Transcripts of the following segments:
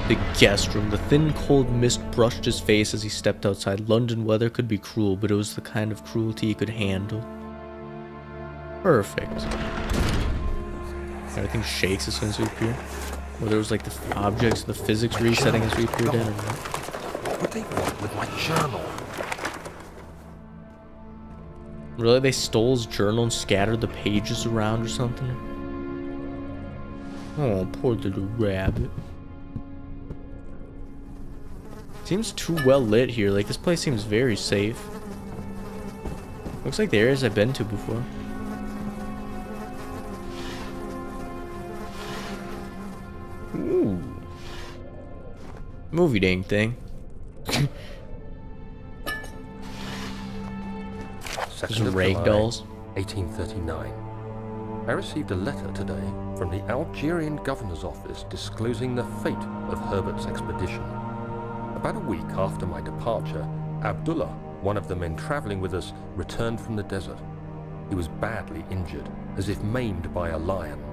The guest room. The thin, cold mist brushed his face as he stepped outside. London weather could be cruel, but it was the kind of cruelty he could handle. Perfect. Everything shakes as soon as we appear. Or there was like the objects, the physics resetting as we appeared in. What would they want with my journal? Really? They stole his journal and scattered the pages around or something? Oh, poor little rabbit. Seems too well lit here. Like, this place seems very safe. Looks like the areas I've been to before. Ooh. Movie dang thing. There's rag dolls. 1839. I received a letter today from the Algerian governor's office disclosing the fate of Herbert's expedition. About a week after my departure, Abdullah, one of the men traveling with us, returned from the desert. He was badly injured, as if maimed by a lion.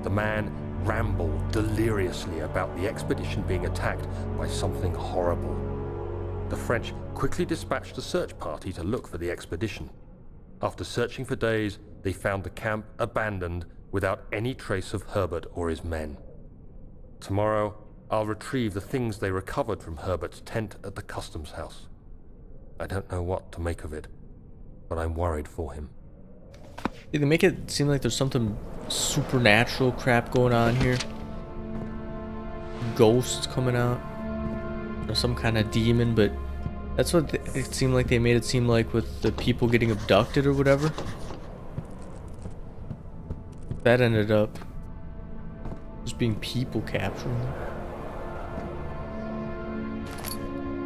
The man rambled deliriously about the expedition being attacked by something horrible. The French quickly dispatched a search party to look for the expedition. After searching for days, they found the camp abandoned without any trace of Herbert or his men. Tomorrow, I'll retrieve the things they recovered from Herbert's tent at the customs house. I don't know what to make of it, but I'm worried for him. Yeah, they make it seem like there's something supernatural crap going on here. Ghosts coming out. Or some kind of demon, but that's what it seemed like they made it seem like with the people getting abducted or whatever. That ended up just being people capturing them.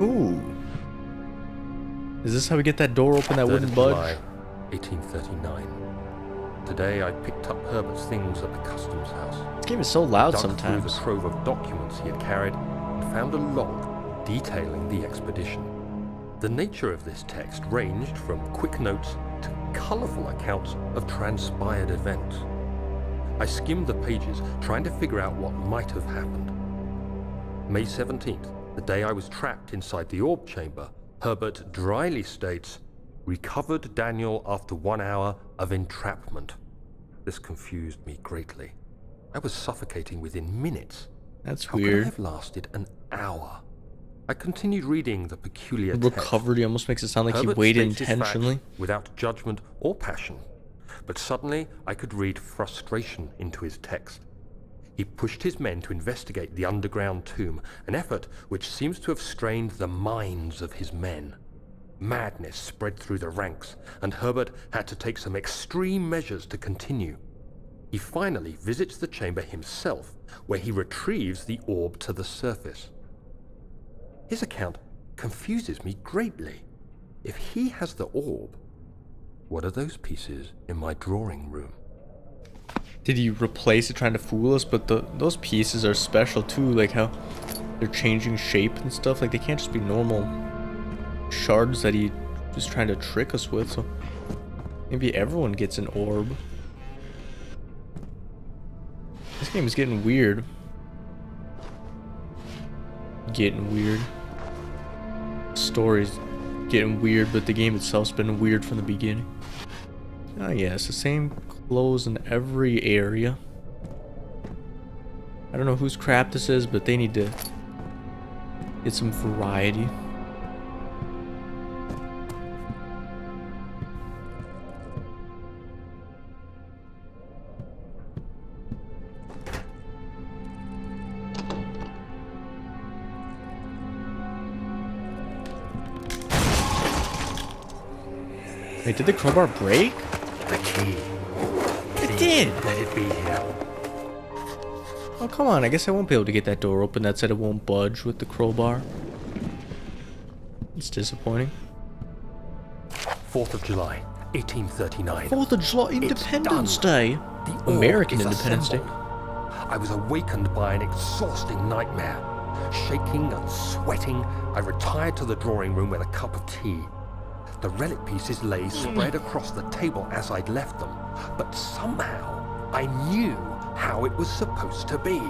Ooh. Is this how we get that door open that wouldn't budge? July, 1839. Today I picked up Herbert's things at the customs house. This game is so loud Dug sometimes. through the trove of documents he had carried and found a log detailing the expedition. The nature of this text ranged from quick notes to colourful accounts of transpired events. I skimmed the pages, trying to figure out what might have happened. May 17th, the day I was trapped inside the orb chamber, Herbert dryly states, "Recovered Daniel after 1 hour of entrapment." This confused me greatly. I was suffocating within minutes. That's How weird. could I have lasted an hour? I continued reading the peculiar text. Recovered, he almost makes it sound like Herbert he waited states his facts intentionally. without judgment or passion. But suddenly, I could read frustration into his text. He pushed his men to investigate the underground tomb, an effort which seems to have strained the minds of his men. Madness spread through the ranks, and Herbert had to take some extreme measures to continue. He finally visits the chamber himself, where he retrieves the orb to the surface. His account confuses me greatly. If he has the orb, what are those pieces in my drawing room? Did he replace it trying to fool us? But those pieces are special too, like how they're changing shape and stuff. Like they can't just be normal shards that he just trying to trick us with. So maybe everyone gets an orb. This game is getting weird. Getting weird. Story's getting weird, but the game itself's been weird from the beginning. Ah, yeah, it's the same clothes in every area. I don't know whose crap this is, but they need to get some variety. Wait, did the crowbar break? The key. It did! Let it be here. Oh, come on. I guess I won't be able to get that door open. That said it won't budge with the crowbar. It's disappointing. 4th of July, 1839. 4th of July, Independence Day. The orb American is Independence Day. assembled. I was awakened by an exhausting nightmare. Shaking and sweating, I retired to the drawing room with a cup of tea. The relic pieces lay spread across the table as I'd left them, but somehow I knew how it was supposed to be.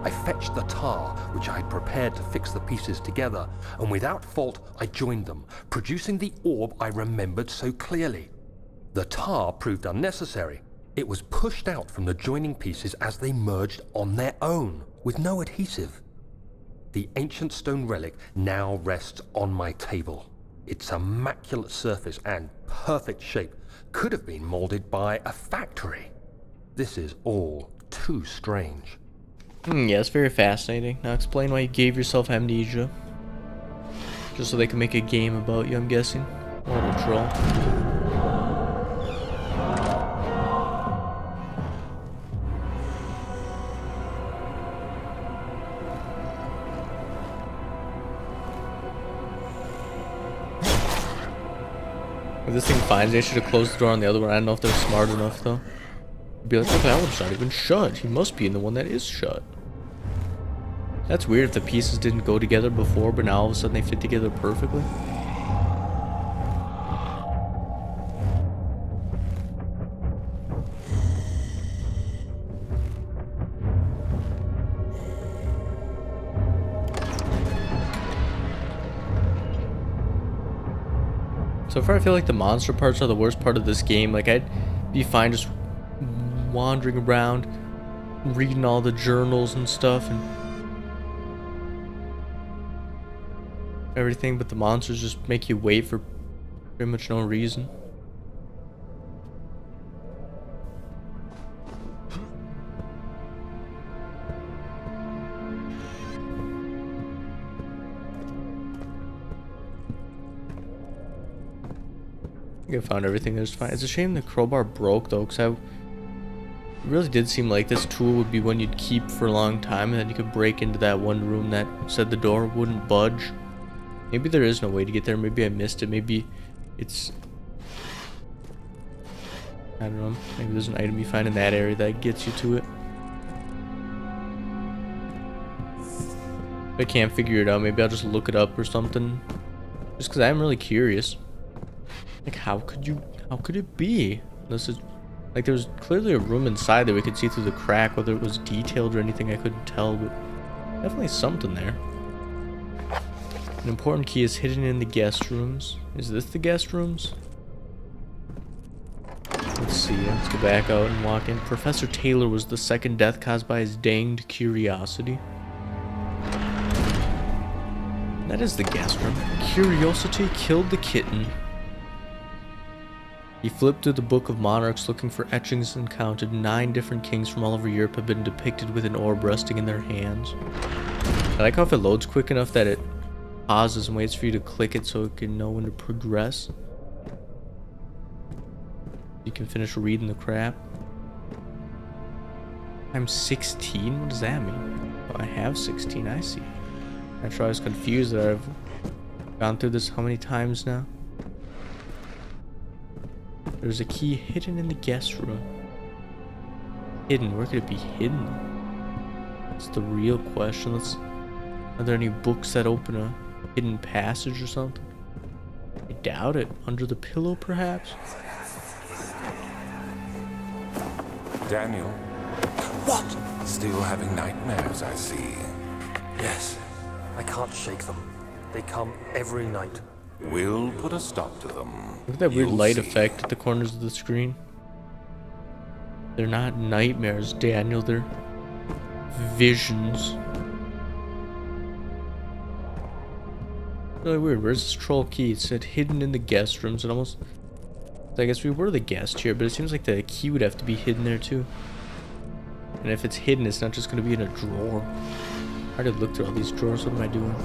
I fetched the tar, which I had prepared to fix the pieces together, and without fault I joined them, producing the orb I remembered so clearly. The tar proved unnecessary. It was pushed out from the joining pieces as they merged on their own, with no adhesive. The ancient stone relic now rests on my table. Its immaculate surface and perfect shape could have been molded by a factory. This is all too strange. Yeah, it's very fascinating. Now explain why you gave yourself amnesia. Just so they can make a game about you, I'm guessing. Or a troll. If this thing finds, they should have closed the door on the other one. I don't know if they're smart enough though. Be like, oh, that one's not even shut. He must be in the one that is shut. That's weird if the pieces didn't go together before, but now all of a sudden they fit together perfectly. So far I feel like the monster parts are the worst part of this game. Like I'd be fine just wandering around, reading all the journals and stuff and everything, but the monsters just make you wait for pretty much no reason. I think I found everything that's fine. It's a shame the crowbar broke though, because it really did seem like this tool would be one you'd keep for a long time, and then you could break into that one room that said the door wouldn't budge. Maybe there is no way to get there. Maybe I missed it. Maybe it's... I don't know. Maybe there's an item you find in that area that gets you to it. If I can't figure it out, maybe I'll just look it up or something. Just because I'm really curious. Like, how could it be? This is... Like, there was clearly a room inside that we could see through the crack. Whether it was detailed or anything, I couldn't tell, but definitely something there. An important key is hidden in the guest rooms. Is this the guest rooms? Let's see. Let's go back out and walk in. Professor Taylor was the second death caused by his danged curiosity. That is the guest room. Curiosity killed the kitten. He flipped through the Book of Monarchs looking for etchings and counted 9 different kings from all over Europe have been depicted with an orb resting in their hands. I like how if it loads quick enough that it pauses and waits for you to click it so it can know when to progress. You can finish reading the crap. I'm 16? What does that mean? Oh, I have 16, I see. I'm sure I was confused that I've gone through this how many times now? There's a key hidden in the guest room. Hidden? Where could it be hidden? That's the real question. Are there any books that open a hidden passage or something? I doubt it. Under the pillow, perhaps? Daniel? What? Still having nightmares, I see. Yes. I can't shake them. They come every night. We'll put a stop to them. Look at that weird You'll light see. effect at the corners of the screen. They're not nightmares, Daniel. They're visions. Really weird. Where's this troll key? It said hidden in the guest rooms. It almost... I guess we were the guest here, but it seems like the key would have to be hidden there too. And if it's hidden, it's not just going to be in a drawer. I already looked through all these drawers. What am I doing?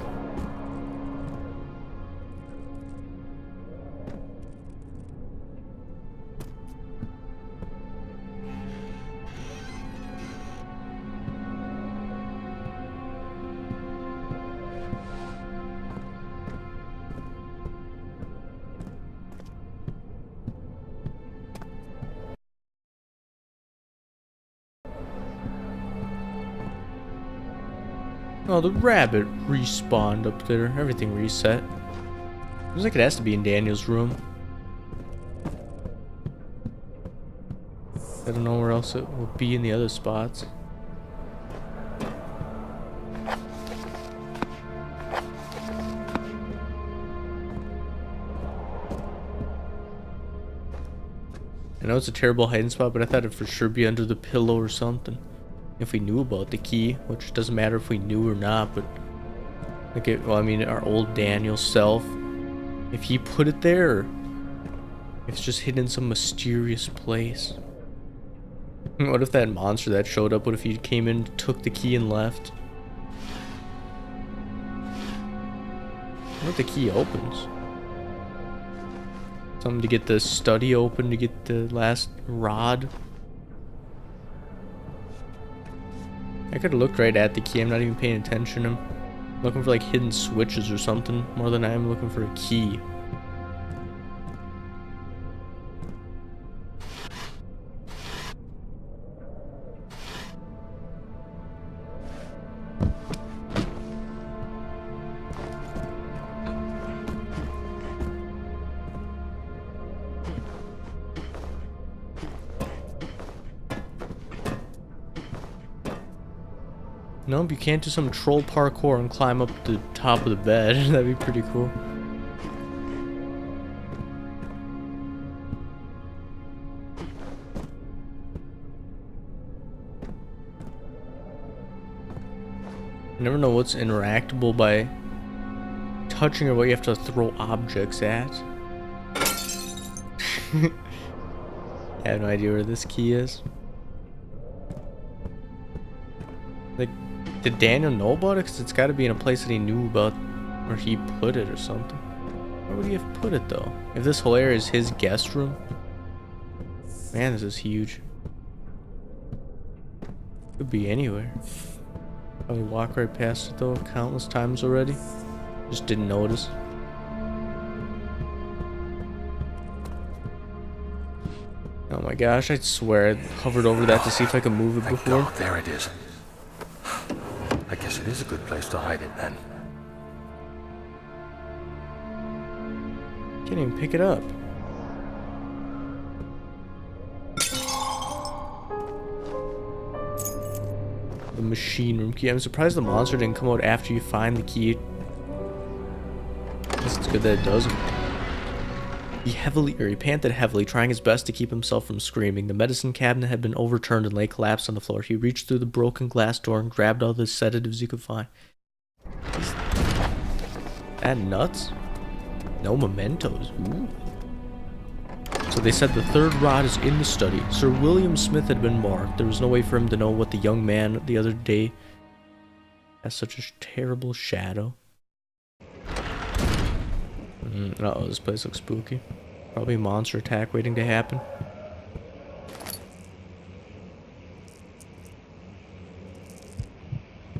Oh, the rabbit respawned up there. Everything reset. Seems like it has to be in Daniel's room. I don't know where else it will be in the other spots. know it's a terrible hiding spot, but I thought it'd for sure be under the pillow or something. If we knew about the key, which doesn't matter if we knew or not, but like well, I mean, our old Daniel self, if he put it there, or if it's just hidden in some mysterious place. What if that monster that showed up, what if he came in, took the key and left? What if the key opens? Something to get the study open, to get the last rod. I could have looked right at the key. I'm not even paying attention. I'm looking for like hidden switches or something more than I am looking for a key. Nope, you can't do some troll parkour and climb up the top of the bed. That'd be pretty cool. You never know what's interactable by touching or what you have to throw objects at. I have no idea where this key is. Like, did Daniel know about it? Because it's got to be in a place that he knew about where he put it or something. Where would he have put it, though? If this whole area is his guest room? Man, this is huge. Could be anywhere. Probably walk right past it, though, countless times already. Just didn't notice. Oh my gosh, I swear I hovered over that to see if I could move it Thank before. God, there it is. I guess it is a good place to hide it then. Can't even pick it up. The machine room key. I'm surprised the monster didn't come out after you find the key. I guess it's good that it doesn't. He panted heavily, trying his best to keep himself from screaming. The medicine cabinet had been overturned and lay collapsed on the floor. He reached through the broken glass door and grabbed all the sedatives he could find. Is that nuts? No mementos. Ooh. So they said the third rod is in the study. Sir William Smith had been marked. There was no way for him to know what the young man the other day has such a terrible shadow. Uh-oh, this place looks spooky. Probably a monster attack waiting to happen.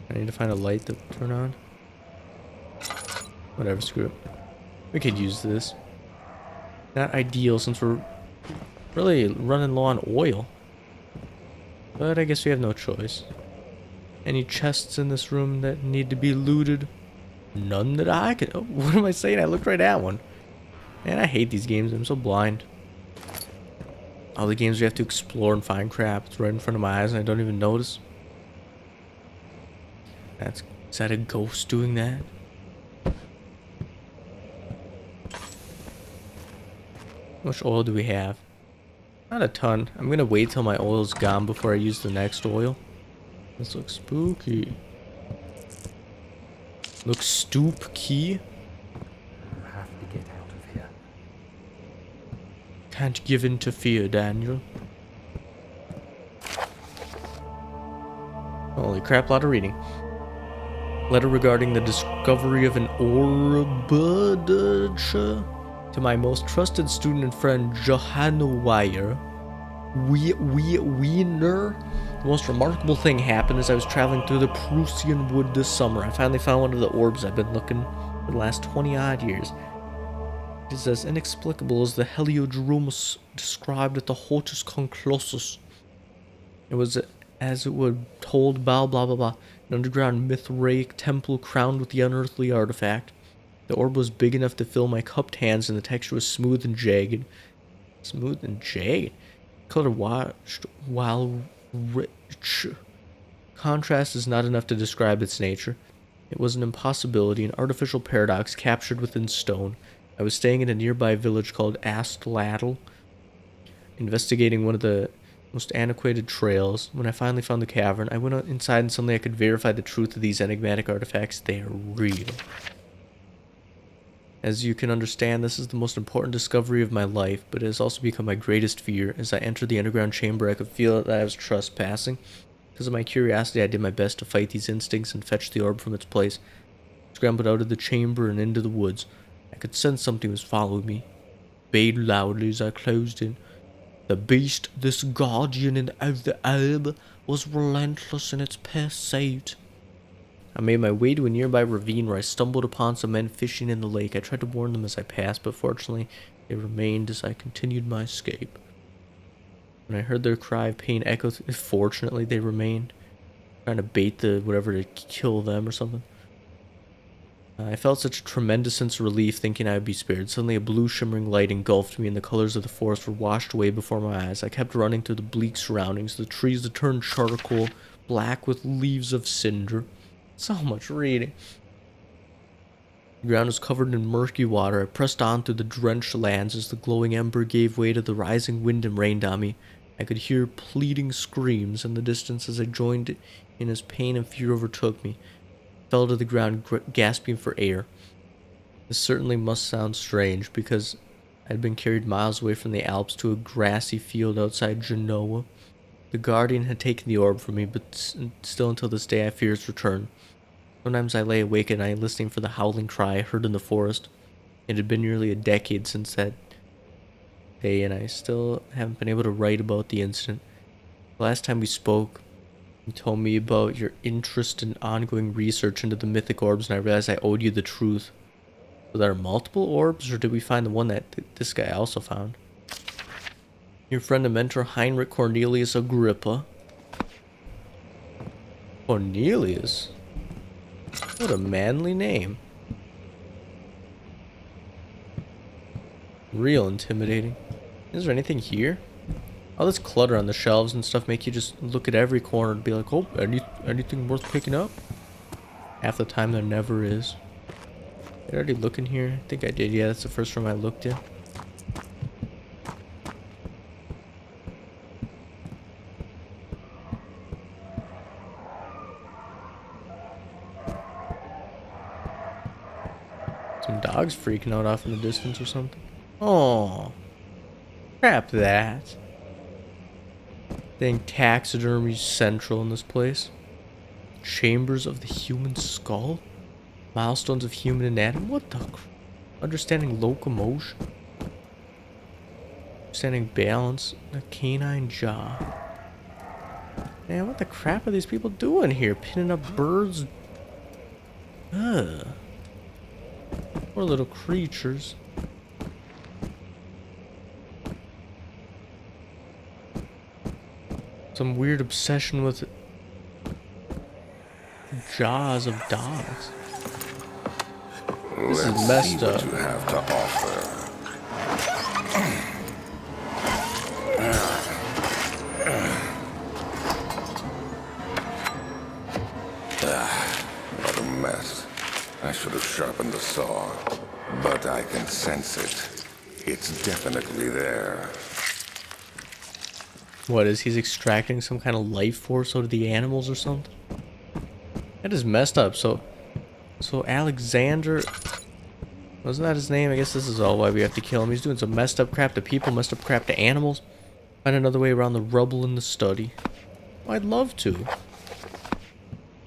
I need to find a light to turn on. Whatever, screw it. We could use this. Not ideal since we're really running low on oil. But I guess we have no choice. Any chests in this room that need to be looted? None that I can. Oh, what am I saying? I looked right at one. Man, I hate these games. I'm so blind. All the games we have to explore and find crap. It's right in front of my eyes and I don't even notice. Is that a ghost doing that? How much oil do we have? Not a ton. I'm gonna wait till my oil's gone before I use the next oil. This looks spooky. Looks spooky. You have to get out of here. Can't give in to fear, Daniel. Holy crap, lot of reading. Letter regarding the discovery of an orb to my most trusted student and friend, Johanna Weyer. Wiener. The most remarkable thing happened as I was traveling through the Prussian wood this summer. I finally found one of the orbs I've been looking for the last 20-odd years. It is as inexplicable as the Heliodromus described at the Hortus Conclosus. It was as it would told blah blah blah blah, an underground Mithraic temple crowned with the unearthly artifact. The orb was big enough to fill my cupped hands and the texture was smooth and jagged. Smooth and jagged? Color washed while rich. Contrast is not enough to describe its nature. It was an impossibility, an artificial paradox captured within stone. I was staying in a nearby village called Astlatl. investigating one of the most antiquated trails. When I finally found the cavern, I went inside and suddenly I could verify the truth of these enigmatic artifacts. They are real. As you can understand, this is the most important discovery of my life, but it has also become my greatest fear. As I entered the underground chamber, I could feel that I was trespassing. Because of my curiosity, I did my best to fight these instincts and fetch the orb from its place. I scrambled out of the chamber and into the woods. I could sense something was following me. It bayed loudly as I closed in. The beast, this guardian of the herb, was relentless in its pursuit. I made my way to a nearby ravine where I stumbled upon some men fishing in the lake. I tried to warn them as I passed, but fortunately, they remained as I continued my escape. When I heard their cry of pain echo, fortunately, they remained, trying to bait the whatever to kill them or something. I felt such a tremendous sense of relief thinking I would be spared. Suddenly a blue shimmering light engulfed me and the colors of the forest were washed away before my eyes. I kept running through the bleak surroundings, the trees that turned charcoal, black with leaves of cinder. So much reading. The ground was covered in murky water. I pressed on through the drenched lands as the glowing ember gave way to the rising wind and rained on me. I could hear pleading screams in the distance as I joined in as pain and fear overtook me. Fell to the ground, gasping for air. This certainly must sound strange, because I'd been carried miles away from the Alps to a grassy field outside Genoa. The guardian had taken the orb from me, but still until this day I fear its return. Sometimes I lay awake at night listening for the howling cry I heard in the forest. It had been nearly a decade since that day, and I still haven't been able to write about the incident. The last time we spoke, you told me about your interest in ongoing research into the mythic orbs, and I realized I owed you the truth. So there are multiple orbs, or did we find the one that this guy also found? Your friend and mentor Heinrich Cornelius Agrippa. Cornelius? What a manly name. Real intimidating. Is there anything here? All this clutter on the shelves and stuff make you just look at every corner and be like, oh, anything worth picking up? Half the time there never is. Did I already look in here? I think I did. Yeah, that's the first room I looked in. Some dogs freaking out off in the distance or something. Oh, crap that. Dang, taxidermy central in this place. Chambers of the human skull? Milestones of human anatomy? What the understanding locomotion. Understanding balance. The canine jaw. Man, what the crap are these people doing here? Pinning up birds? Ugh. Poor little creatures. Some weird obsession with jaws of dogs. This is messed up. What you have to offer. What a mess. I should have sharpened the saw, but I can sense it. It's definitely there. What is he's extracting some kind of life force out of the animals or something? That is messed up. So Alexander, wasn't that his name? I guess this is all why we have to kill him. He's doing some messed up crap to people, messed up crap to animals. Find another way around the rubble in the study. Oh, I'd love to.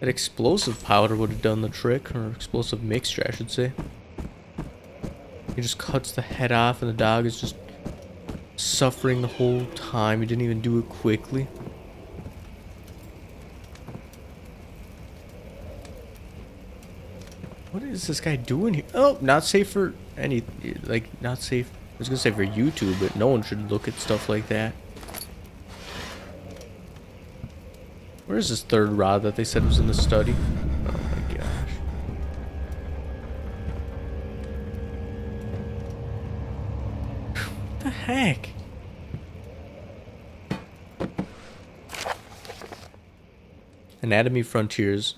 That explosive powder would have done the trick, or explosive mixture, I should say. He just cuts the head off, and the dog is just suffering the whole time. He didn't even do it quickly. What is this guy doing here? Oh, not safe for any, like, not safe. I was gonna say for YouTube, but no one should look at stuff like that. Where's this third rod that they said was in the study? Oh my gosh. What the heck? Anatomy Frontiers,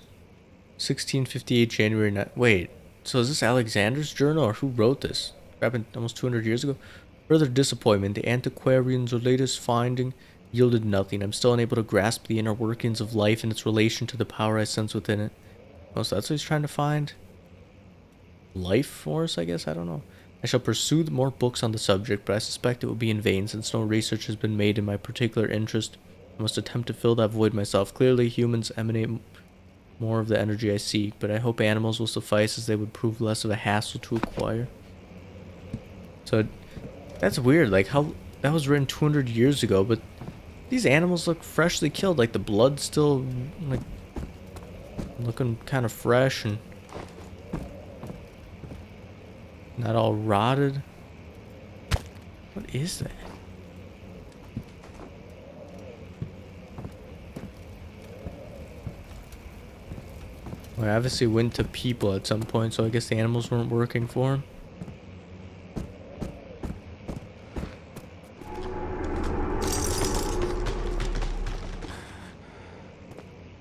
1658 January 9. Wait, so is this Alexander's journal or who wrote this? Happened almost 200 years ago. Further disappointment, the antiquarian's latest finding yielded nothing. I'm still unable to grasp the inner workings of life and its relation to the power I sense within it. Oh, so that's what he's trying to find? Life force, I guess? I don't know. I shall pursue more books on the subject, but I suspect it will be in vain since no research has been made in my particular interest. I must attempt to fill that void myself. Clearly, humans emanate more of the energy I seek, but I hope animals will suffice as they would prove less of a hassle to acquire. So, that's weird, like how that was written 200 years ago, but these animals look freshly killed, like the blood's still, like, looking kind of fresh and not all rotted. What is that? Well, I obviously went to people at some point, so I guess the animals weren't working for him.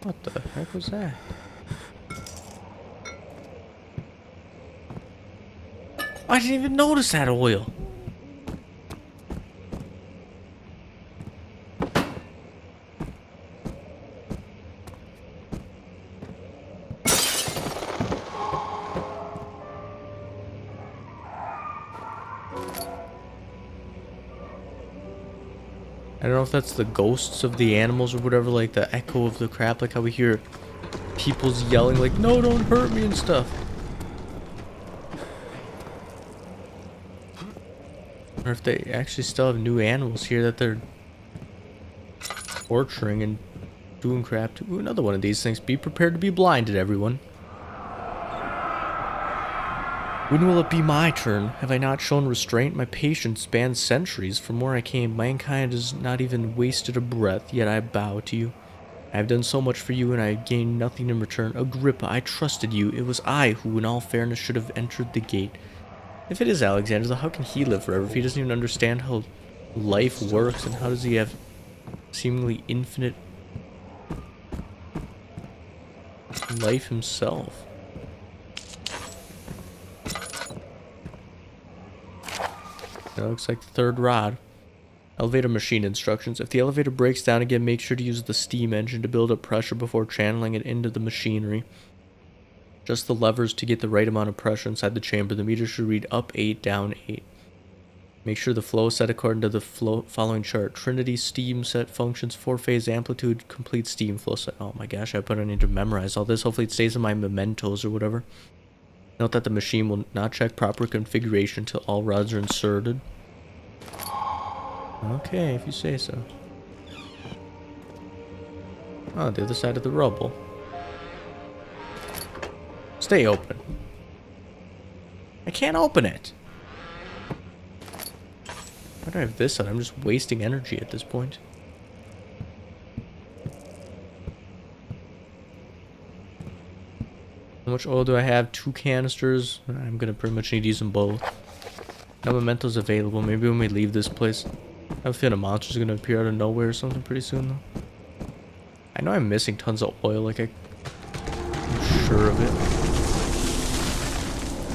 What the heck was that? I didn't even notice that oil. I don't know if that's the ghosts of the animals or whatever, like the echo of the crap, like how we hear people's yelling like, no, don't hurt me and stuff. Or if they actually still have new animals here that they're torturing and doing crap to. Ooh, another one of these things. Be prepared to be blinded, everyone. When will it be my turn? Have I not shown restraint? My patience spans centuries. From where I came, mankind has not even wasted a breath, yet I bow to you. I have done so much for you, and I have gained nothing in return. Agrippa, I trusted you. It was I who, in all fairness, should have entered the gate. If it is Alexander, then how can he live forever if he doesn't even understand how life works, and how does he have seemingly infinite life himself? That looks like the third rod. Elevator machine instructions. If the elevator breaks down again, make sure to use the steam engine to build up pressure before channeling it into the machinery. Adjust the levers to get the right amount of pressure inside the chamber. The meter should read up 8, down 8. Make sure the flow is set according to the following chart. Trinity steam set functions, 4-phase amplitude, complete steam flow set. Oh my gosh, I need to memorize all this. Hopefully it stays in my mementos or whatever. Note that the machine will not check proper configuration until all rods are inserted. Okay, if you say so. Oh, the other side of the rubble. Stay open. I can't open it. Why do I have this on? I'm just wasting energy at this point. How much oil do I have? 2 canisters. I'm gonna pretty much need to use them both. No mementos available. Maybe when we leave this place. I have a feeling a monster's gonna appear out of nowhere or something pretty soon though. I know I'm missing tons of oil, like I'm sure of it.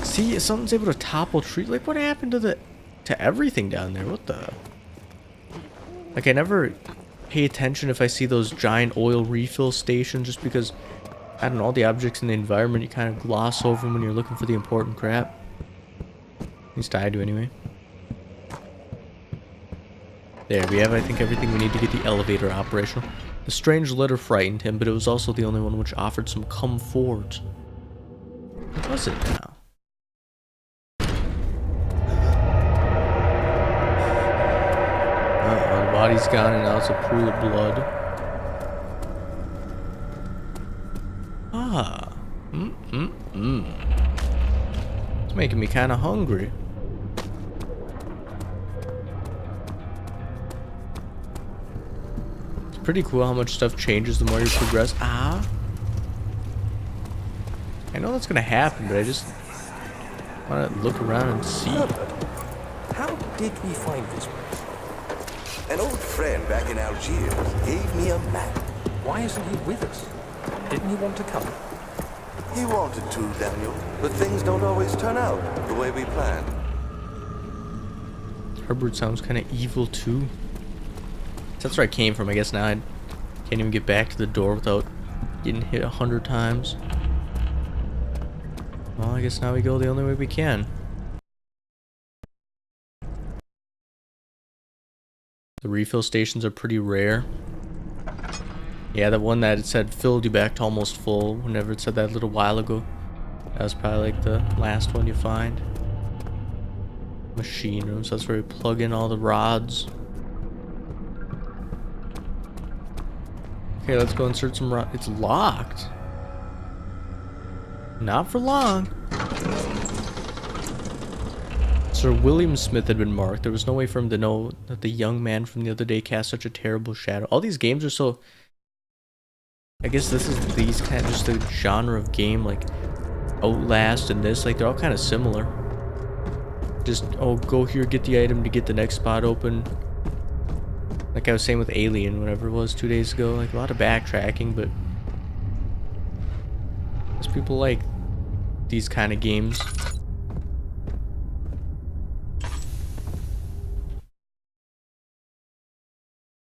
See, something's able to topple trees. Like what happened to everything down there? What the? Like I never pay attention if I see those giant oil refill stations just because I don't know, all the objects in the environment, you kind of gloss over them when you're looking for the important crap. At least I do anyway. There we have, I think, everything we need to get the elevator operational. The strange letter frightened him, but it was also the only one which offered some comfort. What was it now? Uh-oh, the body's gone and now it's a pool of blood. Ah. It's making me kind of hungry. It's pretty cool how much stuff changes the more you progress. Ah. I know that's gonna happen, but I just want to look around and see. How did we find this place? An old friend back in Algiers gave me a map. Why isn't he with us? Didn't he want to come? He wanted to, Daniel, but things don't always turn out the way we planned. Herbert sounds kind of evil too. That's where I came from. I guess now I can't even get back to the door without getting hit 100 times. Well, I guess now we go the only way we can. The refill stations are pretty rare. Yeah, the one that it said filled you back to almost full, whenever it said that a little while ago. That was probably like the last one you find. Machine room, so that's where we plug in all the rods. Okay, let's go insert some rods. It's locked. Not for long. Sir William Smith had been marked. There was no way for him to know that the young man from the other day cast such a terrible shadow. All these games are so... I guess this is these kind of just the genre of game, like Outlast and this, like they're all kind of similar. Just, oh, go here, get the item to get the next spot open. Like I was saying with Alien, whatever it was 2 days ago, like a lot of backtracking, but most people like these kind of games.